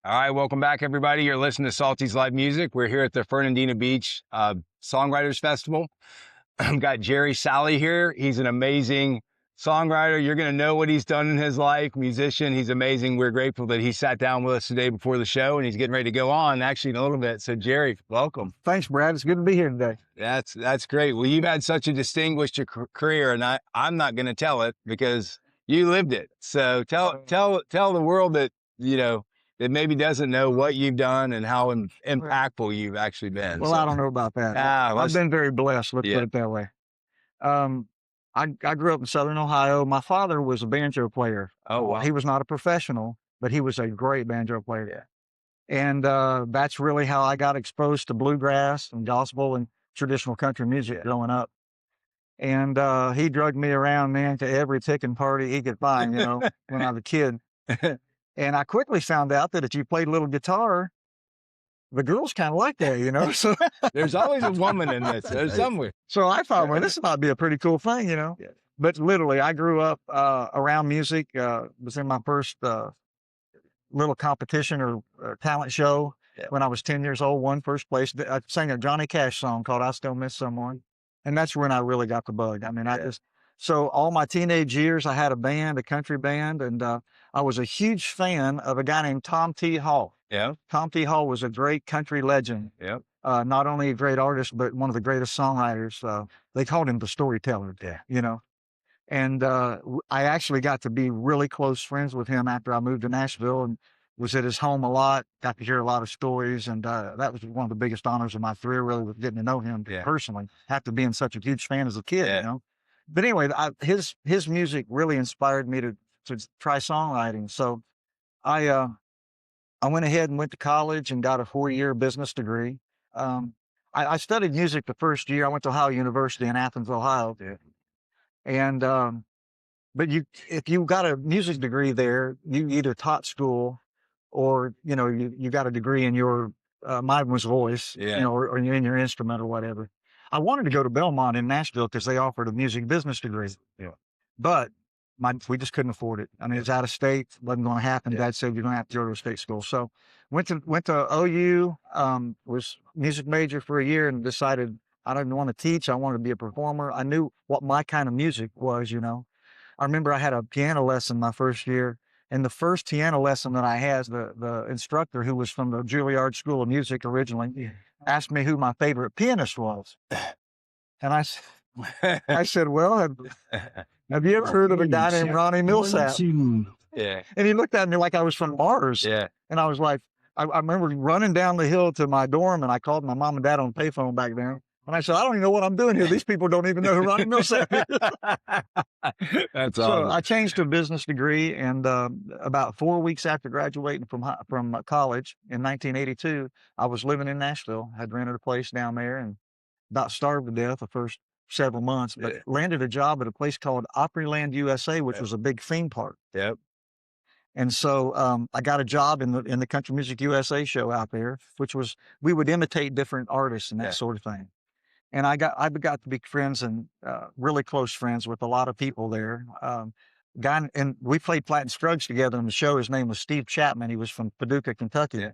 All right, welcome back, everybody. You're listening to Salty's Live Music. We're here at the Fernandina Beach Songwriters Festival. I've got Jerry Salley here. He's an amazing songwriter. You're going to know what he's done in his life, musician. He's amazing. We're grateful that he sat down with us today before the show, and he's getting ready to go on actually in a little bit. So, Jerry, welcome. Thanks, Brad. It's good to be here today. That's great. Well, you've had such a distinguished career, and I'm not going to tell it because you lived it. So tell the world that, that maybe doesn't know what you've done and how impactful you've actually been. Well, I don't know about that. I've been very blessed, let's put it that way. I grew up in Southern Ohio. My father was a banjo player. Oh, wow. He was not a professional, but he was a great banjo player. And that's really how I got exposed to bluegrass and gospel and traditional country music growing up. And he drugged me around, man, to every ticking party he could find, when I was a kid. And I quickly found out that if you played a little guitar, the girls kind of like that, So there's always a woman in this. There's somewhere. So I thought, well, this might be a pretty cool thing, Yeah. But literally, I grew up around music. Was in my first little competition or talent show when I was 10 years old. Won first place. I sang a Johnny Cash song called "I Still Miss Someone," and that's when I really got the bug. I mean, So all my teenage years, I had a band, a country band, and I was a huge fan of a guy named Tom T. Hall. Yeah. Tom T. Hall was a great country legend. Yeah. Not only a great artist, but one of the greatest songwriters. They called him the storyteller, And I actually got to be really close friends with him after I moved to Nashville and was at his home a lot, got to hear a lot of stories. And that was one of the biggest honors of my career, really, was getting to know him personally, after being such a huge fan as a kid, But anyway, his music really inspired me to try songwriting. So I went ahead and went to college and got a 4-year business degree. I studied music the first year. I went to Ohio University in Athens, Ohio. Yeah. And but if you got a music degree there, you either taught school or you got a degree in your mine was voice, or in your instrument or whatever. I wanted to go to Belmont in Nashville because they offered a music business degree. Yeah. But we just couldn't afford it. I mean, it was out of state, wasn't going to happen. Dad said you're going to have to go to a state school. So went to OU, was music major for a year and decided I didn't want to teach. I wanted to be a performer. I knew what my kind of music was, I remember I had a piano lesson my first year, and the first piano lesson that I had, the instructor, who was from the Juilliard School of Music originally, asked me who my favorite pianist was. And I said, well, have you ever heard of a guy named Ronnie Millsap? Yeah. And he looked at me like I was from Mars. Yeah. And I was like, I remember running down the hill to my dorm, and I called my mom and dad on the payphone back then. And I said, I don't even know what I'm doing here. These people don't even know who Ronnie Millsap is. That's so awesome. I changed to a business degree, and about 4 weeks after graduating from college in 1982, I was living in Nashville. I'd rented a place down there and about starved to death the first several months, but landed a job at a place called Opryland, USA, which was a big theme park. Yep. And so I got a job in the Country Music USA show out there, which was, we would imitate different artists and that sort of thing. And I got to be friends and really close friends with a lot of people there. And we played Platt and Scruggs together on the show. His name was Steve Chapman. He was from Paducah, Kentucky. Yeah.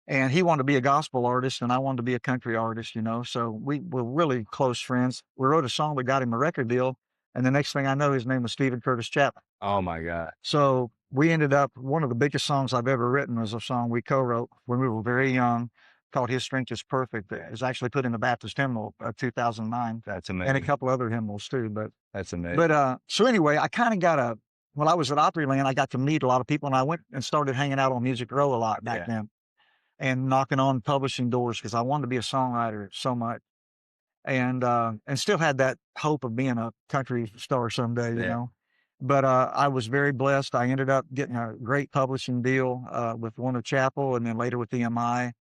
And he wanted to be a gospel artist, and I wanted to be a country artist, So we were really close friends. We wrote a song that got him a record deal. And the next thing I know, his name was Stephen Curtis Chapman. Oh, my God. So we ended up, one of the biggest songs I've ever written was a song we co-wrote when we were very young, called His Strength is Perfect. It was actually put in the Baptist hymnal of 2009. That's amazing. And a couple other hymnals too. But that's amazing. But so anyway, I kind of got when I was at Opryland, I got to meet a lot of people, and I went and started hanging out on Music Row a lot back then and knocking on publishing doors because I wanted to be a songwriter so much. And still had that hope of being a country star someday, you know. But I was very blessed. I ended up getting a great publishing deal with Warner Chappell and then later with EMI.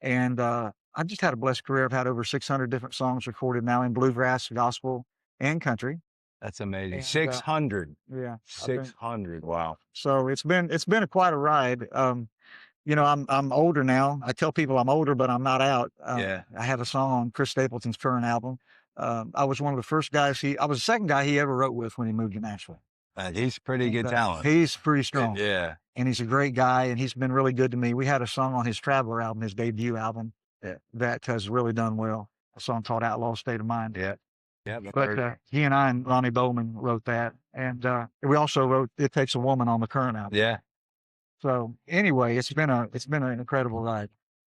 And I've just had a blessed career. I've had over 600 different songs recorded now in bluegrass, gospel, and country. That's amazing. And, 600. Yeah. 600. Wow. So it's been quite a ride. I'm older now. I tell people I'm older, but I'm not out. I have a song on Chris Stapleton's current album. I was one of the first guys I was the second guy he ever wrote with when he moved to Nashville. He's pretty good talent. He's pretty strong. Yeah. And he's a great guy, and he's been really good to me. We had a song on his Traveler album, his debut album, that has really done well. A song called Outlaw State of Mind. Yeah. Yeah. But he and I and Ronnie Bowman wrote that. And we also wrote It Takes a Woman on the current album. Yeah. So anyway, it's been an incredible ride.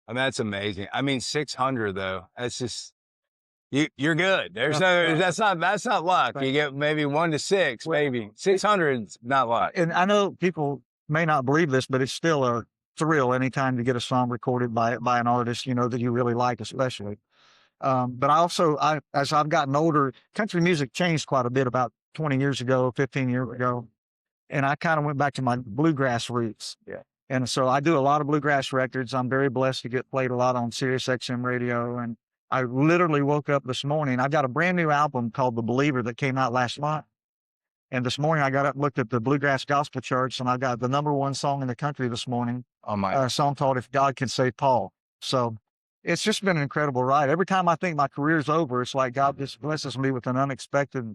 I mean, that's amazing. I mean, 600 though, that's just, you're good. There's no, that's not luck. You get maybe 1 to 6, maybe 600's not luck. And I know people may not believe this, but it's still a thrill anytime you get a song recorded by an artist, you know, that you really like, especially. But as I've gotten older, country music changed quite a bit about 20 years ago, 15 years ago. And I kind of went back to my bluegrass roots. Yeah. And so I do a lot of bluegrass records. I'm very blessed to get played a lot on Sirius XM radio. And I literally woke up this morning. I've got a brand new album called The Believer that came out last month. And this morning I got up, looked at the bluegrass gospel charts, and I got the #1 song in the country this morning. A song called If God Can Save Paul. So it's just been an incredible ride. Every time I think my career's over, it's like God just blesses me with an unexpected,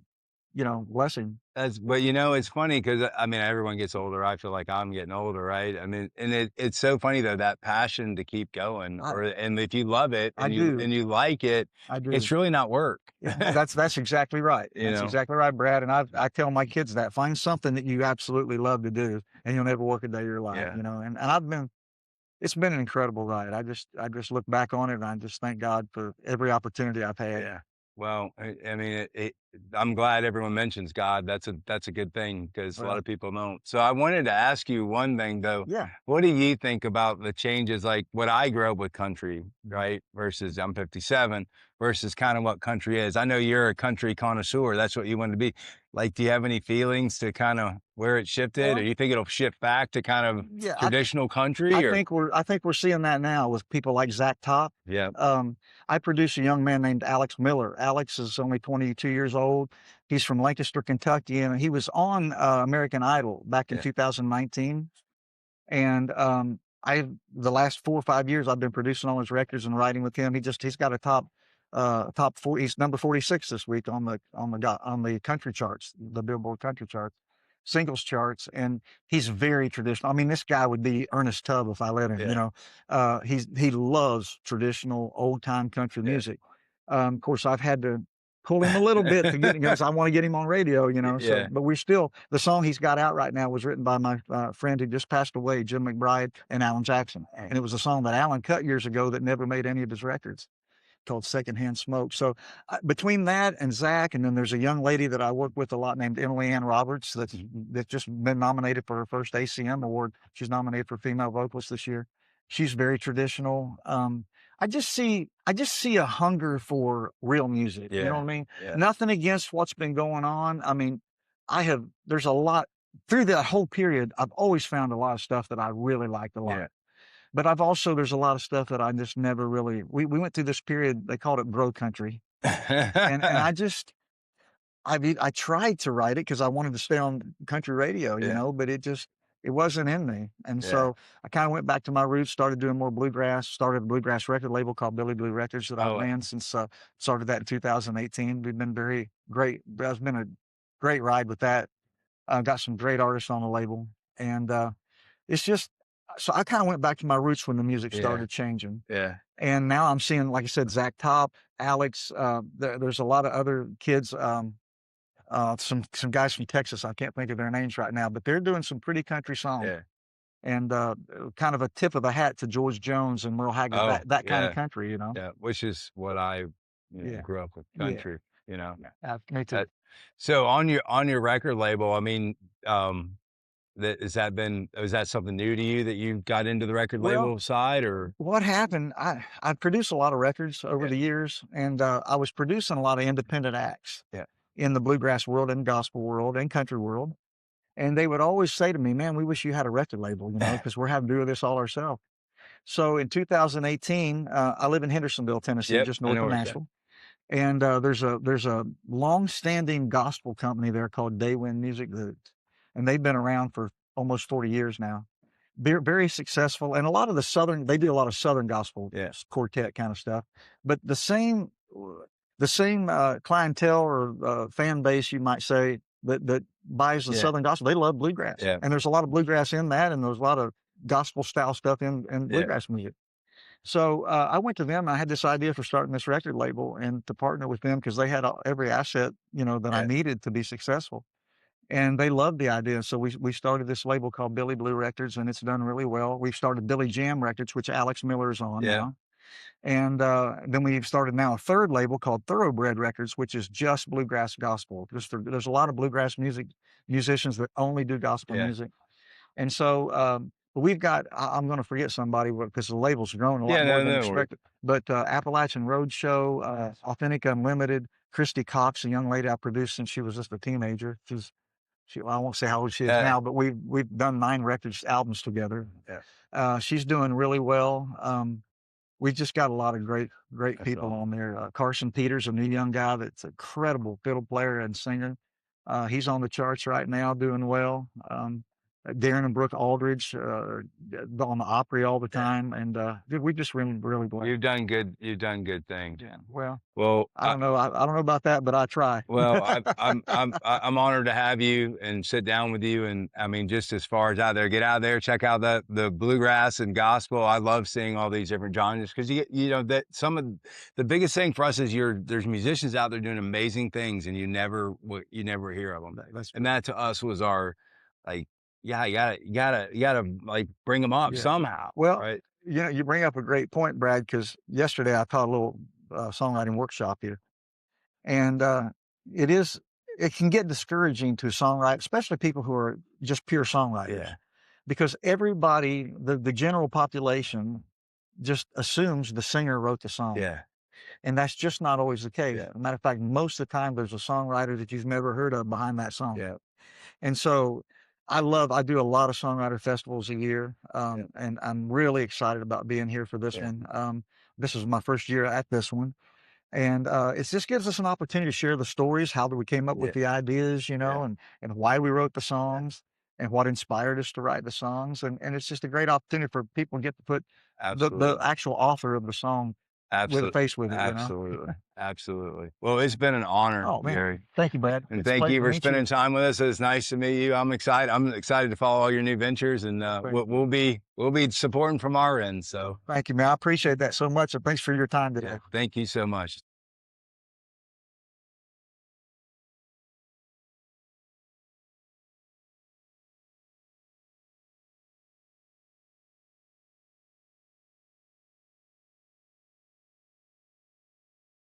blessing. But it's funny because I mean, everyone gets older. I feel like I'm getting older, right? I mean, and it's so funny though, that passion to keep going, and if you love it and you like it, it's really not work. That's exactly right. That's exactly right, Brad. And I tell my kids that find something that you absolutely love to do, and you'll never work a day of your life. And it's been an incredible ride. I just look back on it and I just thank God for every opportunity I've had. Yeah. Well, I mean, I'm glad everyone mentions God. That's a good thing because a lot of people don't. So I wanted to ask you one thing though. Yeah. What do you think about the changes? Like what I grew up with country, right? Versus I'm 57 versus kind of what country is. I know you're a country connoisseur. That's what you want to be. Like, do you have any feelings to kind of where it shifted, or you think it'll shift back to kind of traditional country? I think we're seeing that now with people like Zach Top. Yeah. I produce a young man named Alex Miller. Alex is only 22 years old. He's from Lancaster, Kentucky, and he was on American Idol back in 2019. And the last 4 or 5 years I've been producing all his records and writing with him. He's got a top 4. He's number 46 this week on the country charts, the Billboard country charts, singles charts, and he's very traditional. I mean, this guy would be Ernest Tubb if I let him. He loves traditional old time country music. Of course, I've had to pull him a little bit to get because I want to get him on radio. So, but the song he's got out right now was written by my friend who just passed away, Jim McBride and Alan Jackson, and it was a song that Alan cut years ago that never made any of his records, called Secondhand Smoke. So between that and Zach, and then there's a young lady that I work with a lot named Emily Ann Roberts that's just been nominated for her first ACM award. She's nominated for Female Vocalist this year. She's very traditional. I just see a hunger for real music. You know what I mean? Yeah. Nothing against what's been going on. I mean, there's a lot through that whole period. I've always found a lot of stuff that I really liked a lot. Yeah. But there's a lot of stuff that I just never really, we went through this period, they called it bro country. and I tried to write it because I wanted to stay on country radio, but it wasn't in me. And so I kind of went back to my roots, started doing more bluegrass, started a bluegrass record label called Billy Blue Records that I've ran since, started that in 2018. We've been very great. It's been a great ride with that. Got some great artists on the label. And it's just, so I kind of went back to my roots when the music started changing. Yeah. And now I'm seeing, like I said, Zach Top, Alex, there's a lot of other kids, some guys from Texas. I can't think of their names right now, but they're doing some pretty country songs. Yeah. And kind of a tip of the hat to George Jones and Merle Haggard, that kind of country, Yeah, which is what I grew up with, country, Me too. So on your record label, I mean, was that something new to you that you got into the record label side, or what happened? I produced a lot of records over the years, and I was producing a lot of independent acts in the bluegrass world and gospel world and country world. And they would always say to me, "Man, we wish you had a record label, because we're having to do this all ourselves." So in 2018, I live in Hendersonville, Tennessee, just north of Nashville. And there's a long-standing gospel company there called Daywind Music Group. And they've been around for almost 40 years now. They're very successful. And they do a lot of Southern gospel, quartet kind of stuff. But the same clientele or fan base, you might say, that buys the Southern gospel. They love bluegrass. Yeah. And there's a lot of bluegrass in that, and there's a lot of gospel style stuff in bluegrass music. So I went to them. I had this idea for starting this record label and to partner with them because they had every asset, that I needed to be successful. And they loved the idea. So we started this label called Billy Blue Records, and it's done really well. We've started Billy Jam Records, which Alex Miller is on now. And then we've started now a third label called Thoroughbred Records, which is just bluegrass gospel. There's a lot of bluegrass musicians that only do gospel music. And so we've got, I'm going to forget somebody because the label's grown a lot more than expected. But Appalachian Roadshow, Authentic Unlimited, Christy Cox, a young lady I produced since she was just a teenager. I won't say how old she is now, but we've done 9 albums together. She's doing really well. We've just got a lot of great people on there. Carson Peters, a new young guy that's an incredible fiddle player and singer. He's on the charts right now, doing well. Darren and Brooke Aldridge on the Opry all the time, and we just really glad. You've done good things. Yeah. Well, I don't know. I don't know about that, but I try. Well, I'm honored to have you and sit down with you. And I mean, just as far as get out there, check out the bluegrass and gospel. I love seeing all these different genres because that some of the biggest thing for us is there's musicians out there doing amazing things, and you never hear of them. And that to us was our you gotta like bring them up somehow. Well, right? You bring up a great point, Brad, because yesterday I taught a little songwriting workshop here, and it can get discouraging to songwrite, especially people who are just pure songwriters, because everybody, the general population, just assumes the singer wrote the song. And that's just not always the case. As a matter of fact, most of the time there's a songwriter that you've never heard of behind that song. And so I do a lot of songwriter festivals a year, and I'm really excited about being here for this one. This is my first year at this one, and it just gives us an opportunity to share the stories, how we came up with the ideas, and why we wrote the songs, and what inspired us to write the songs, and it's just a great opportunity for people to get to put the actual author of the song face with it. Absolutely. Well, it's been an honor, Jerry. Thank you, Brad. And thank you for spending time with us. It's nice to meet you. I'm excited. I'm excited to follow all your new ventures, and we'll be supporting from our end. So thank you, man. I appreciate that so much. And thanks for your time today. Thank you so much.